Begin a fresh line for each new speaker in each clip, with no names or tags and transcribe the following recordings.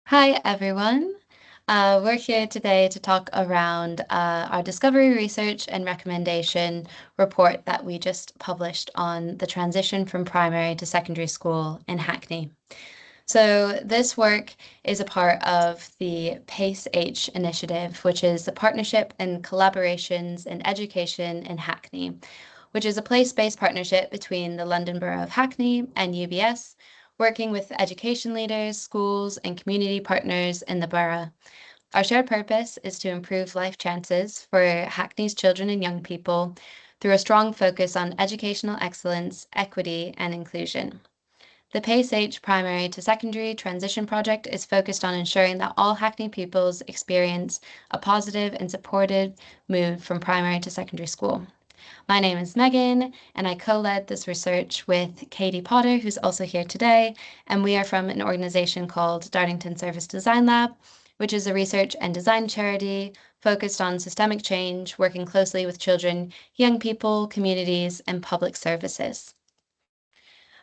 Hi, everyone. We're here today to talk around our discovery research and recommendation report that we just published on the transition from primary to secondary school in Hackney. So this work is a part of the PACE-H initiative, which is the Partnership and Collaborations in Education in Hackney, which is a place-based partnership between the London Borough of Hackney and UBS, working with education leaders, schools, and community partners in the borough. Our shared purpose is to improve life chances for Hackney's children and young people through a strong focus on educational excellence, equity, and inclusion. The PACE-H Primary to Secondary Transition Project is focused on ensuring that all Hackney pupils experience a positive and supported move from primary to secondary school. My name is Megan, and I co-led this research with Katie Potter, who's also here today, and we are from an organization called Dartington Service Design Lab, which is a research and design charity focused on systemic change, working closely with children, young people, communities, and public services.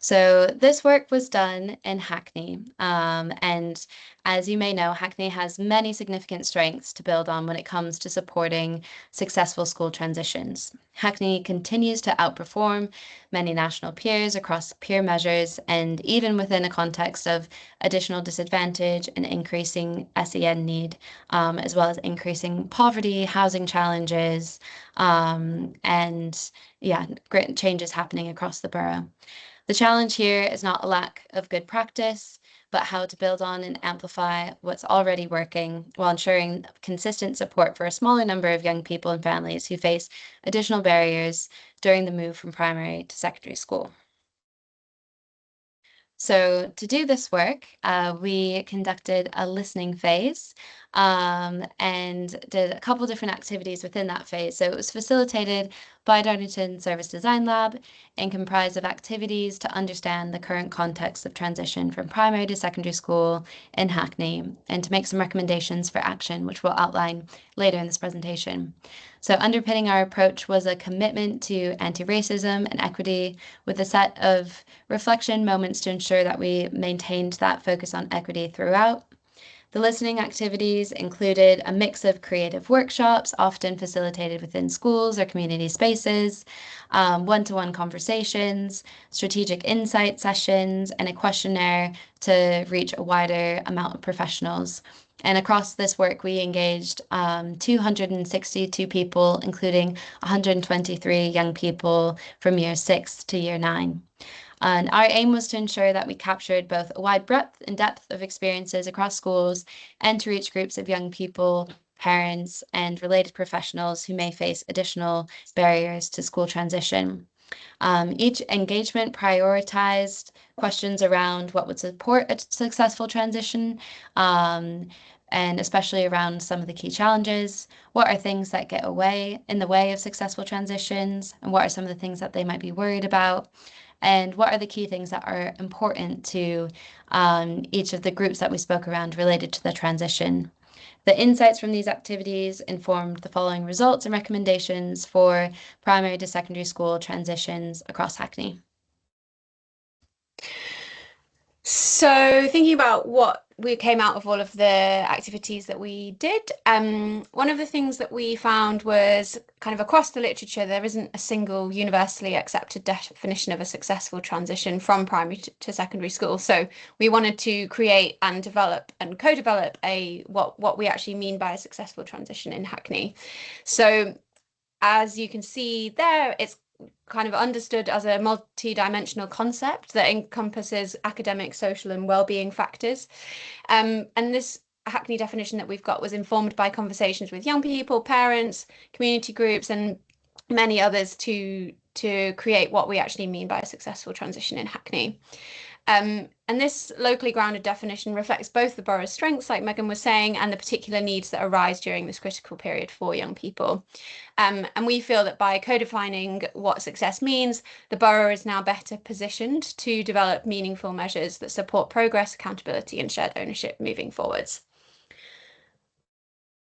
So this work was done in Hackney, and as you may know, Hackney has many significant strengths to build on when it comes to supporting successful school transitions. Hackney continues to outperform many national peers across peer measures, and even within a context of additional disadvantage and increasing SEN need, as well as increasing poverty, housing challenges, and yeah, great changes happening across the borough. The challenge here is not a lack of good practice, but how to build on and amplify what's already working while ensuring consistent support for a smaller number of young people and families who face additional barriers during the move from primary to secondary school. So to do this work, we conducted a listening phase and did a couple different activities within that phase. So it was facilitated by Dartington Service Design Lab and comprised of activities to understand the current context of transition from primary to secondary school in Hackney and to make some recommendations for action, which we'll outline later in this presentation. So underpinning our approach was a commitment to anti-racism and equity with a set of reflection moments to ensure that we maintained that focus on equity throughout. The listening activities included a mix of creative workshops, often facilitated within schools or community spaces, one-to-one conversations, strategic insight sessions, and a questionnaire to reach a wider amount of professionals. And across this work, we engaged 262 people, including 123 young people from year 6 to year 9. And our aim was to ensure that we captured both a wide breadth and depth of experiences across schools and to reach groups of young people, parents, and related professionals who may face additional barriers to school transition. Each engagement prioritized questions around what would support a successful transition, and especially around some of the key challenges. What are things that get in the way of successful transitions, and what are some of the things that they might be worried about? And what are the key things that are important to each of the groups that we spoke around related to the transition? The insights from these activities informed the following results and recommendations for primary to secondary school transitions across Hackney.
So thinking about what we came out of all of the activities that we did, one of the things that we found was kind of across the literature, there isn't a single universally accepted definition of a successful transition from primary to secondary school. So we wanted to create and develop and co-develop what we actually mean by a successful transition in Hackney. So as you can see there, it's kind of understood as a multi-dimensional concept that encompasses academic, social, and well-being factors. And this Hackney definition that we've got was informed by conversations with young people, parents, community groups, and many others to create what we actually mean by a successful transition in Hackney. And this locally grounded definition reflects both the borough's strengths, like Megan was saying, and the particular needs that arise during this critical period for young people. And we feel that by co-defining what success means, the borough is now better positioned to develop meaningful measures that support progress, accountability, and shared ownership moving forwards.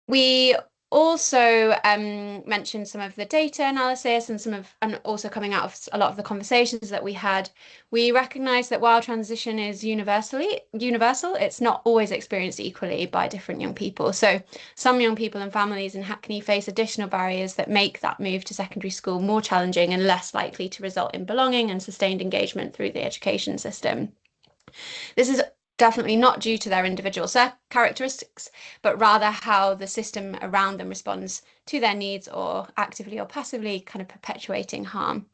We also mentioned some of the data analysis and also coming out of a lot of the conversations that we had, we recognize that while transition is universal, it's not always experienced equally by different young people. So some young people and families in Hackney face additional barriers that make that move to secondary school more challenging and less likely to result in belonging and sustained engagement through the education system. This is definitely not due to their individual characteristics, but rather how the system around them responds to their needs or actively or passively kind of perpetuating harm.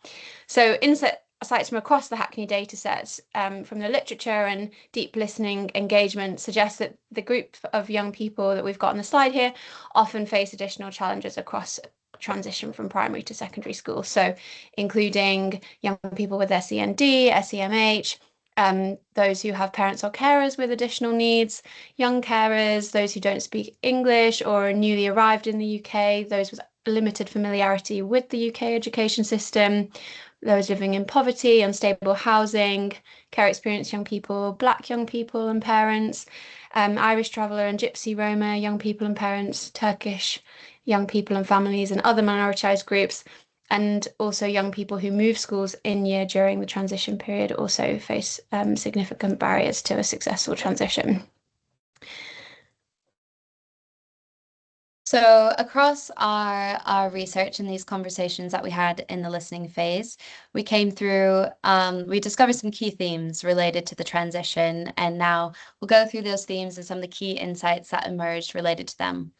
So insights from across the Hackney data sets from the literature and deep listening engagement suggest that the group of young people that we've got on the slide here often face additional challenges across transition from primary to secondary school. So including young people with SEND, SEMH, those who have parents or carers with additional needs, young carers, those who don't speak English or are newly arrived in the UK, those with limited familiarity with the UK education system, those living in poverty, unstable housing, care experienced young people, Black young people and parents, Irish traveller and Gypsy Roma young people and parents, Turkish young people and families, and other minoritised groups. And also young people who move schools in year during the transition period also face significant barriers to a successful transition.
So across our research and these conversations that we had in the listening phase, we came through, we discovered some key themes related to the transition, and now we'll go through those themes and some of the key insights that emerged related to them.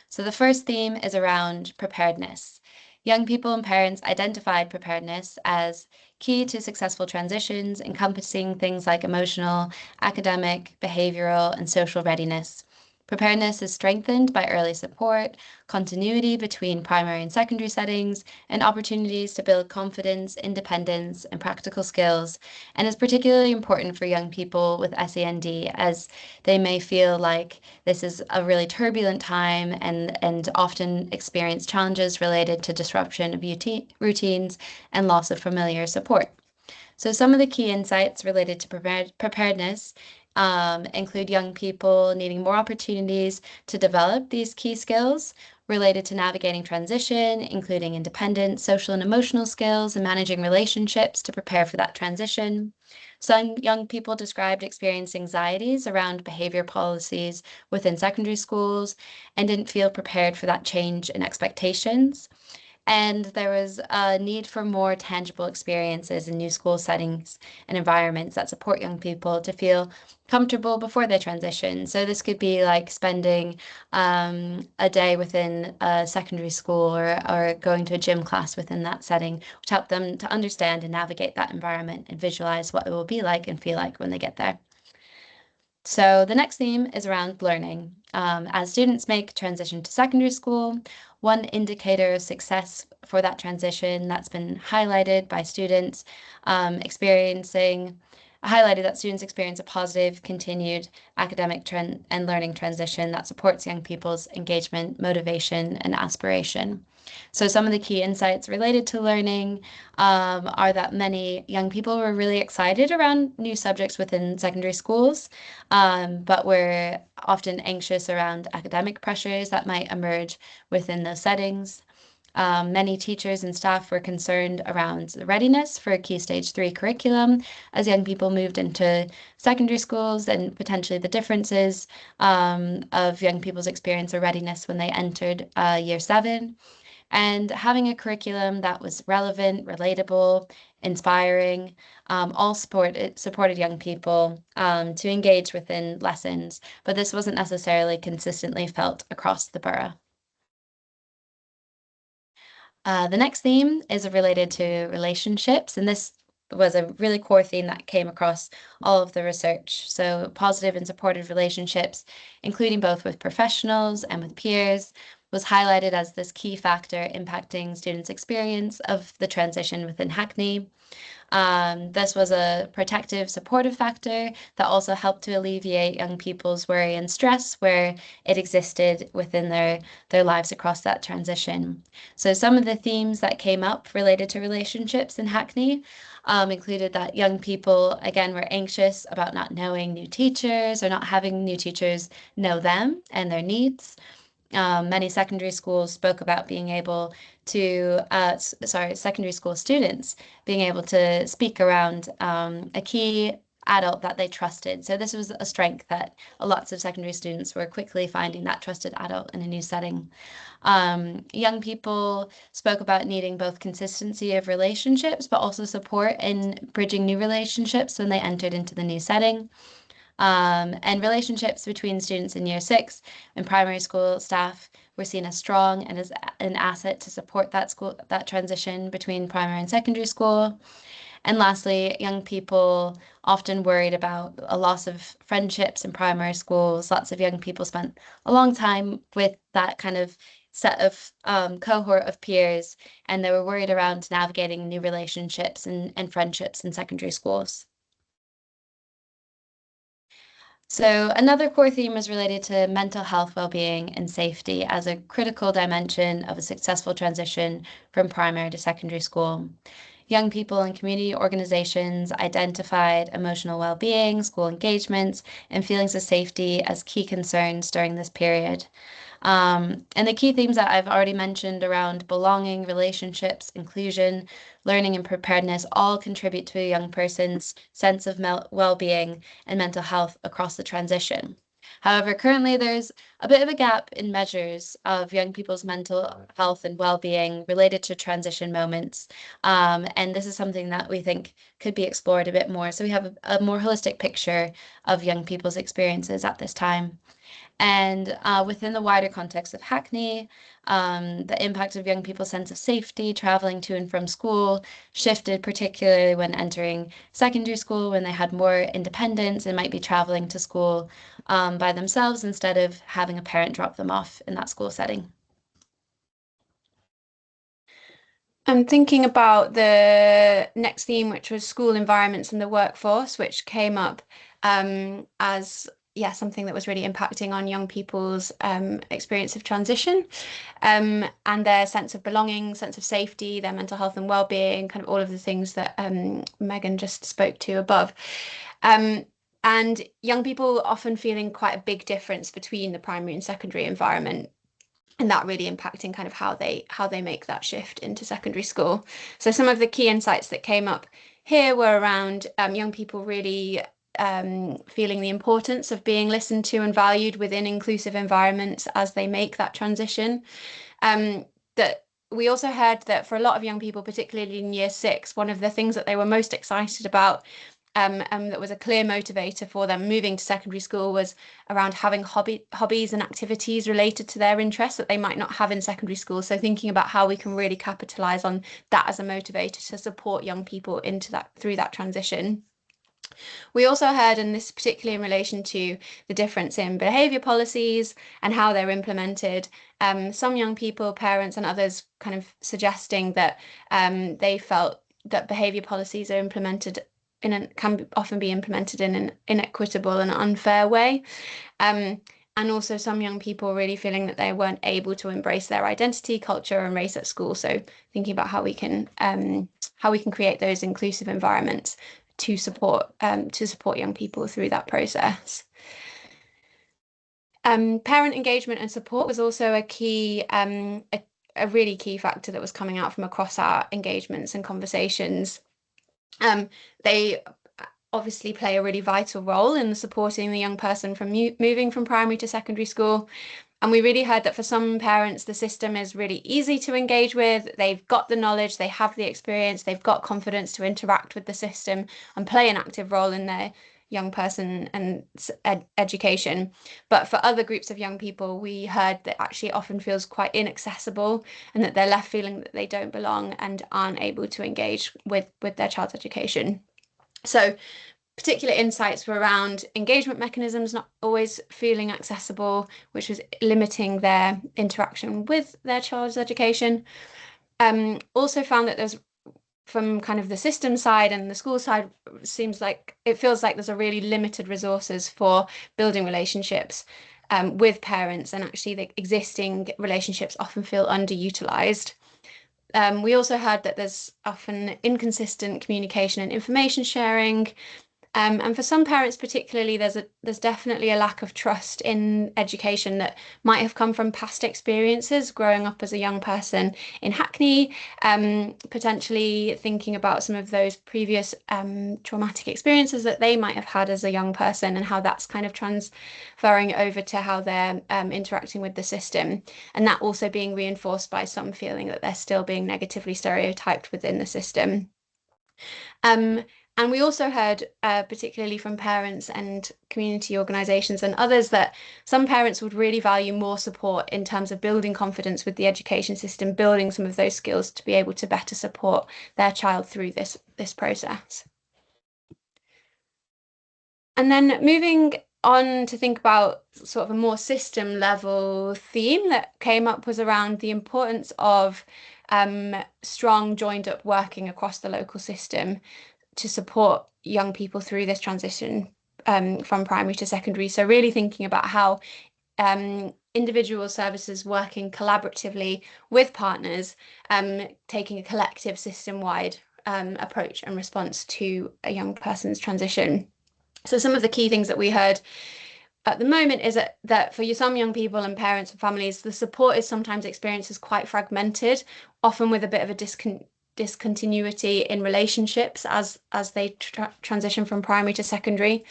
So the first theme is around preparedness. Young people and parents identified preparedness as key to successful transitions, encompassing things like emotional, academic, behavioral, and social readiness. Preparedness is strengthened by early support, continuity between primary and secondary settings, and opportunities to build confidence, independence, and practical skills, and is particularly important for young people with SEND as they may feel like this is a really turbulent time and often experience challenges related to disruption of routines and loss of familiar support. So some of the key insights related to preparedness include young people needing more opportunities to develop these key skills related to navigating transition, including independence, social and emotional skills, and managing relationships to prepare for that transition. Some young people described experiencing anxieties around behavior policies within secondary schools and didn't feel prepared for that change in expectations. And there was a need for more tangible experiences in new school settings and environments that support young people to feel comfortable before they transition. So this could be like spending a day within a secondary school or going to a gym class within that setting, which help them to understand and navigate that environment and visualize what it will be like and feel like when they get there. So the next theme is around learning. As students make transition to secondary school, one indicator of success for that transition that's been highlighted by students highlighted that students experience a positive, continued academic trend and learning transition that supports young people's engagement, motivation, and aspiration. So some of the key insights related to learning are that many young people were really excited around new subjects within secondary schools, but were often anxious around academic pressures that might emerge within those settings. Many teachers and staff were concerned around the readiness for a Key Stage 3 curriculum as young people moved into secondary schools and potentially the differences of young people's experience or readiness when they entered Year 7. And having a curriculum that was relevant, relatable, inspiring, all supported young people to engage within lessons, but this wasn't necessarily consistently felt across the borough. The next theme is related to relationships, and this was a really core theme that came across all of the research. So positive and supportive relationships, including both with professionals and with peers, was highlighted as this key factor impacting students' experience of the transition within Hackney. This was a protective, supportive factor that also helped to alleviate young people's worry and stress where it existed within their lives across that transition. So some of the themes that came up related to relationships in Hackney included that young people, again, were anxious about not knowing new teachers or not having new teachers know them and their needs. Many secondary schools spoke about being able to, secondary school students being able to speak around a key adult that they trusted. So this was a strength that lots of secondary students were quickly finding that trusted adult in a new setting. Young people spoke about needing both consistency of relationships, but also support in bridging new relationships when they entered into the new setting. And relationships between students in year six and primary school staff were seen as strong and as an asset to support that transition between primary and secondary school. And lastly, young people often worried about a loss of friendships in primary schools. Lots of young people spent a long time with that kind of set of cohort of peers, and they were worried around navigating new relationships and friendships in secondary schools. So another core theme was related to mental health, well-being, and safety as a critical dimension of a successful transition from primary to secondary school. Young people and community organizations identified emotional well-being, school engagements, and feelings of safety as key concerns during this period. And the key themes that I've already mentioned around belonging, relationships, inclusion, learning, and preparedness all contribute to a young person's sense of well-being and mental health across the transition. However, currently there's a bit of a gap in measures of young people's mental health and well-being related to transition moments. And this is something that we think could be explored a bit more. So we have a more holistic picture of young people's experiences at this time. And within the wider context of Hackney, the impact of young people's sense of safety traveling to and from school shifted, particularly when entering secondary school, when they had more independence and might be traveling to school by themselves instead of having a parent drop them off in that school setting.
I'm thinking about the next theme, which was school environments and the workforce, which came up as something that was really impacting on young people's experience of transition and their sense of belonging, sense of safety, their mental health and well-being, kind of all of the things that Megan just spoke to above. And young people often feeling quite a big difference between the primary and secondary environment, and that really impacting kind of how they make that shift into secondary school. So some of the key insights that came up here were around young people really feeling the importance of being listened to and valued within inclusive environments as they make that transition. That we also heard that for a lot of young people, particularly in year six, one of the things that they were most excited about that was a clear motivator for them moving to secondary school was around having hobbies and activities related to their interests that they might not have in secondary school. So thinking about how we can really capitalize on that as a motivator to support young people into that through that transition. We also heard, and this particularly in relation to the difference in behaviour policies and how they're implemented, some young people, parents and others kind of suggesting that they felt that behaviour policies are implemented can often be implemented in an inequitable and unfair way. And also some young people really feeling that they weren't able to embrace their identity, culture, and race at school. So thinking about how we can create those inclusive environments to support young people through that process. Parent engagement and support was also a really key factor that was coming out from across our engagements and conversations. They obviously play a really vital role in supporting the young person from moving from primary to secondary school. And we really heard that for some parents, the system is really easy to engage with. They've got the knowledge, they have the experience, they've got confidence to interact with the system and play an active role in their young person and education. But for other groups of young people, we heard that actually it often feels quite inaccessible and that they're left feeling that they don't belong and aren't able to engage with their child's education. So particular insights were around engagement mechanisms not always feeling accessible, which was limiting their interaction with their child's education. Also found that there's, from kind of the system side and the school side, it feels like there's a really limited resources for building relationships with parents, and actually the existing relationships often feel underutilized. We also heard that there's often inconsistent communication and information sharing, And for some parents particularly, there's definitely a lack of trust in education that might have come from past experiences growing up as a young person in Hackney, potentially thinking about some of those previous traumatic experiences that they might have had as a young person and how that's kind of transferring over to how they're interacting with the system. And that also being reinforced by some feeling that they're still being negatively stereotyped within the system. Um, and we also heard, particularly from parents and community organisations and others, that some parents would really value more support in terms of building confidence with the education system, building some of those skills to be able to better support their child through this process. And then moving on to think about sort of a more system level theme that came up was around the importance of strong joined up working across the local system to support young people through this transition from primary to secondary. So really thinking about how individual services working collaboratively with partners, taking a collective system-wide approach and response to a young person's transition. So some of the key things that we heard at the moment is that for some young people and parents and families, the support is sometimes experienced as quite fragmented, often with a bit of a discontinuity in relationships as they transition from primary to secondary.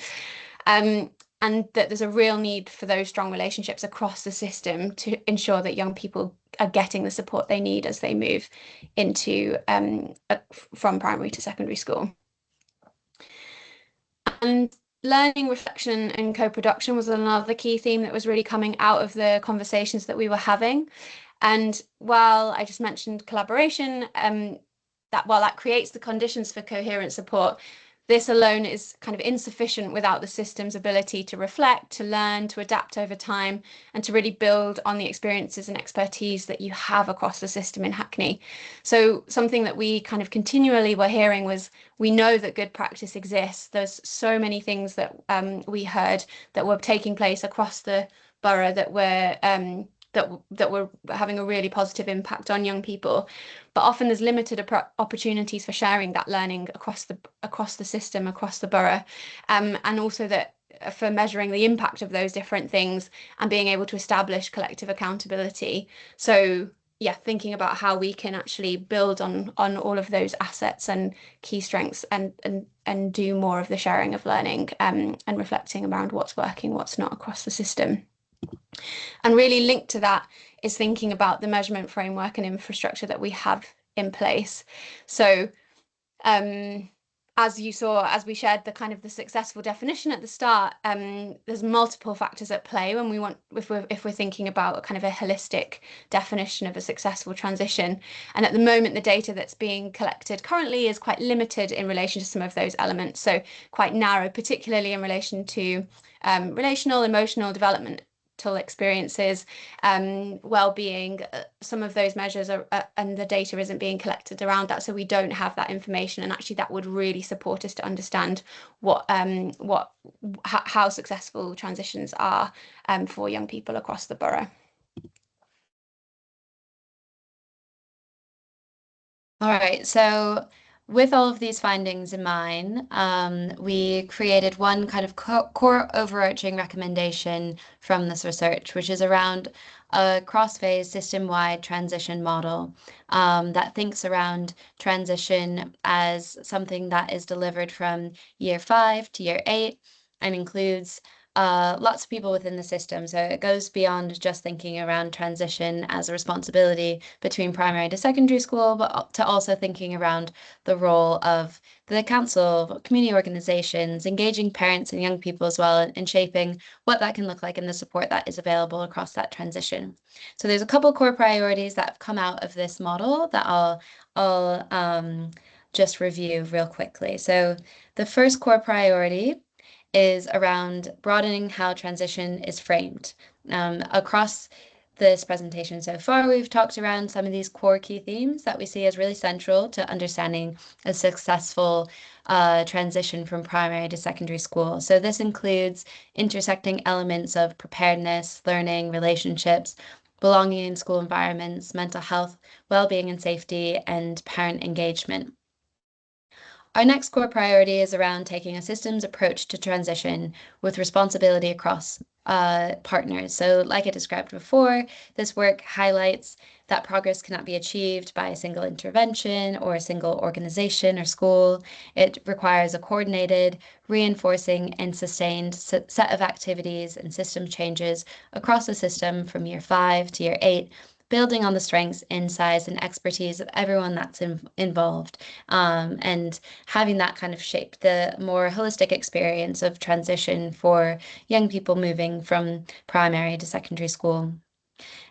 And that there's a real need for those strong relationships across the system to ensure that young people are getting the support they need as they move into from primary to secondary school. And learning, reflection, and co-production was another key theme that was really coming out of the conversations that we were having. And while I just mentioned collaboration, that creates the conditions for coherent support, this alone is kind of insufficient without the system's ability to reflect, to learn, to adapt over time, and to really build on the experiences and expertise that you have across the system in Hackney. So something that we kind of continually were hearing was, we know that good practice exists. There's so many things that we heard that were taking place across the borough that were having a really positive impact on young people, but often there's limited opportunities for sharing that learning across the system, across the borough, and also that for measuring the impact of those different things and being able to establish collective accountability. So yeah, thinking about how we can actually build on all of those assets and key strengths and do more of the sharing of learning and reflecting around what's working, what's not across the system. And really linked to that is thinking about the measurement framework and infrastructure that we have in place. So as you saw, as we shared the kind of the successful definition at the start, there's multiple factors at play when we want, if we're thinking about a kind of a holistic definition of a successful transition. And at the moment, the data that's being collected currently is quite limited in relation to some of those elements. So quite narrow, particularly in relation to relational, emotional development experiences, well-being. Some of those measures are and the data isn't being collected around that, so we don't have that information, and actually that would really support us to understand how successful transitions are for young people across the borough.
All right, so with all of these findings in mind, we created one kind of core overarching recommendation from this research, which is around a cross-phase system-wide transition model that thinks around transition as something that is delivered from year 5 to year 8 and includes lots of people within the system. So it goes beyond just thinking around transition as a responsibility between primary to secondary school, but to also thinking around the role of the council, community organizations, engaging parents and young people as well, and shaping what that can look like and the support that is available across that transition. So there's a couple core priorities that have come out of this model that I'll just review real quickly. So the first core priority is around broadening how transition is framed. Across this presentation so far, we've talked around some of these core key themes that we see as really central to understanding a successful transition from primary to secondary school. So this includes intersecting elements of preparedness, learning, relationships, belonging in school environments, mental health, well-being and safety, and parent engagement. Our next core priority is around taking a systems approach to transition with responsibility across partners. So, like I described before, this work highlights that progress cannot be achieved by a single intervention or a single organization or school. It requires a coordinated, reinforcing, and sustained set of activities and system changes across the system from year 5 to year 8, building on the strengths, insights, and expertise of everyone that's involved, and having that kind of shape the more holistic experience of transition for young people moving from primary to secondary school.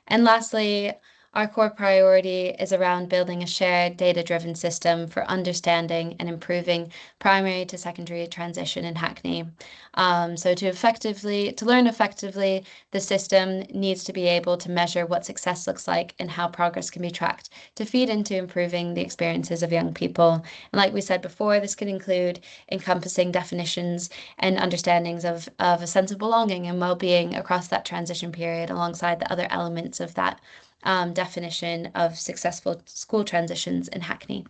And lastly, our core priority is around building a shared data-driven system for understanding and improving primary to secondary transition in Hackney. So to learn effectively, the system needs to be able to measure what success looks like and how progress can be tracked to feed into improving the experiences of young people. And like we said before, this could include encompassing definitions and understandings of a sense of belonging and well-being across that transition period, alongside the other elements of that definition of successful school transitions in Hackney.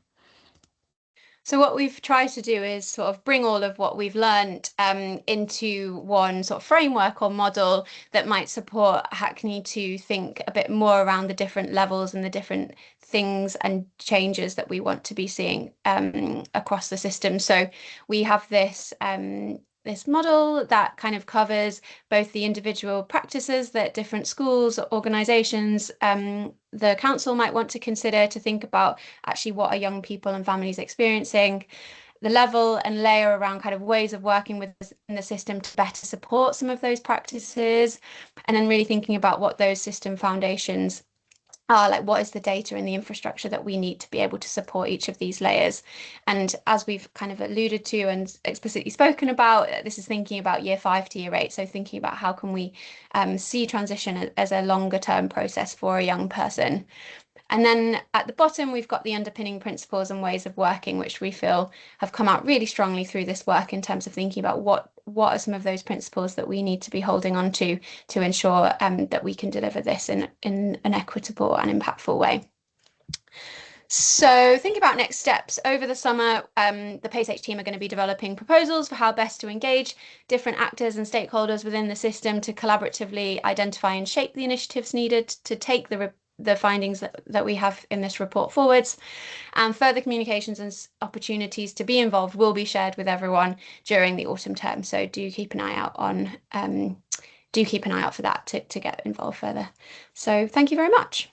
So what we've tried to do is sort of bring all of what we've learned into one sort of framework or model that might support Hackney to think a bit more around the different levels and the different things and changes that we want to be seeing across the system. So we have this model that kind of covers both the individual practices that different schools or organisations, the council might want to consider to think about actually what are young people and families experiencing, the level and layer around kind of ways of working with in the system to better support some of those practices, and then really thinking about what those system foundations are, like what is the data and the infrastructure that we need to be able to support each of these layers. And as we've kind of alluded to and explicitly spoken about, this is thinking about year 5 to year 8. So thinking about how can we see transition as a longer term process for a young person. And then at the bottom, we've got the underpinning principles and ways of working, which we feel have come out really strongly through this work in terms of thinking about what are some of those principles that we need to be holding on to ensure that we can deliver this in an equitable and impactful way. So think about next steps. Over the summer, the PACE team are going to be developing proposals for how best to engage different actors and stakeholders within the system to collaboratively identify and shape the initiatives needed to take the findings that we have in this report forwards. And further communications and opportunities to be involved will be shared with everyone during the autumn term. So do keep an eye out for that to get involved further. So thank you very much.